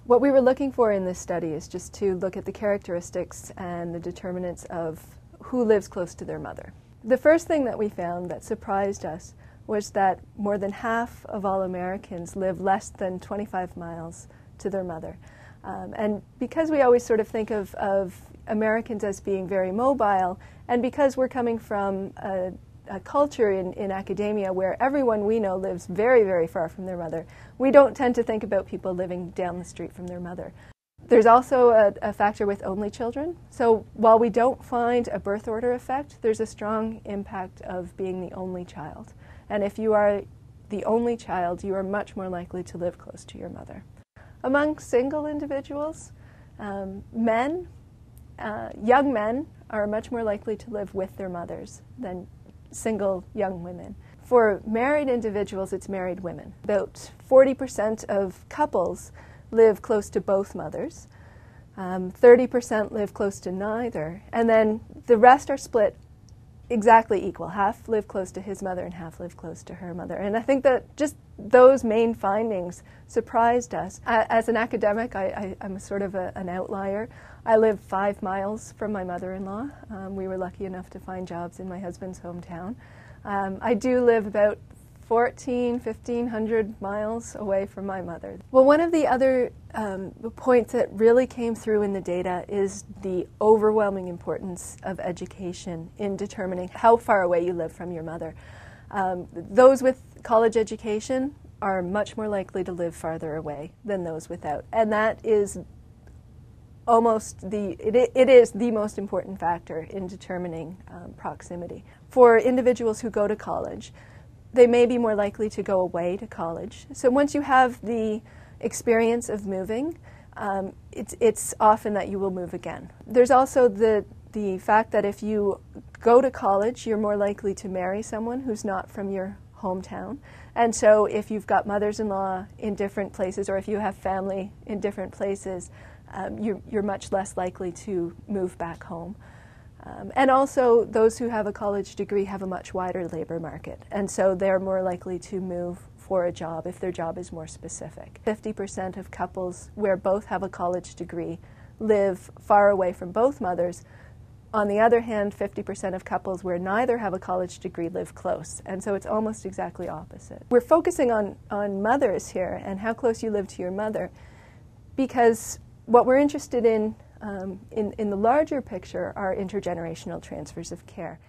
What we were looking for in this study is just to look at the characteristics and the determinants of who lives close to their mother. The first thing that we found that surprised us was that more than half of all Americans live less than 25 miles to their mother. And because we always sort of think of Americans as being very mobile, and because we're coming from a culture in academia where everyone we know lives very, very far from their mother, we don't tend to think about people living down the street from their mother. There's also a factor with only children. So while we don't find a birth order effect, there's a strong impact of being the only child. And if you are the only child, you are much more likely to live close to your mother. Among single individuals, young men are much more likely to live with their mothers than single young women. For married individuals, it's married women. About 40% of couples live close to both mothers. 30% live close to neither. And then the rest are split exactly equal. Half live close to his mother and half live close to her mother. And I think that just those main findings surprised us. As an academic, I'm sort of an outlier. I live 5 miles from my mother-in-law. We were lucky enough to find jobs in my husband's hometown. I do live about 1,500 miles away from my mother. Well, one of the other points that really came through in the data is the overwhelming importance of education in determining how far away you live from your mother. Those with college education are much more likely to live farther away than those without, and that is it is the most important factor in determining proximity. For individuals who go to college, they may be more likely to go away to college. So once you have the experience of moving, it's often that you will move again. There's also the fact that if you go to college, you're more likely to marry someone who's not from your hometown. And so if you've got mothers-in-law in different places, or if you have family in different places, you're much less likely to move back home. And also, those who have a college degree have a much wider labor market, and so they're more likely to move for a job if their job is more specific. 50% of couples where both have a college degree live far away from both mothers. On the other hand, 50% of couples where neither have a college degree live close, and so it's almost exactly opposite. We're focusing on mothers here and how close you live to your mother, because what we're interested in the larger picture are intergenerational transfers of care.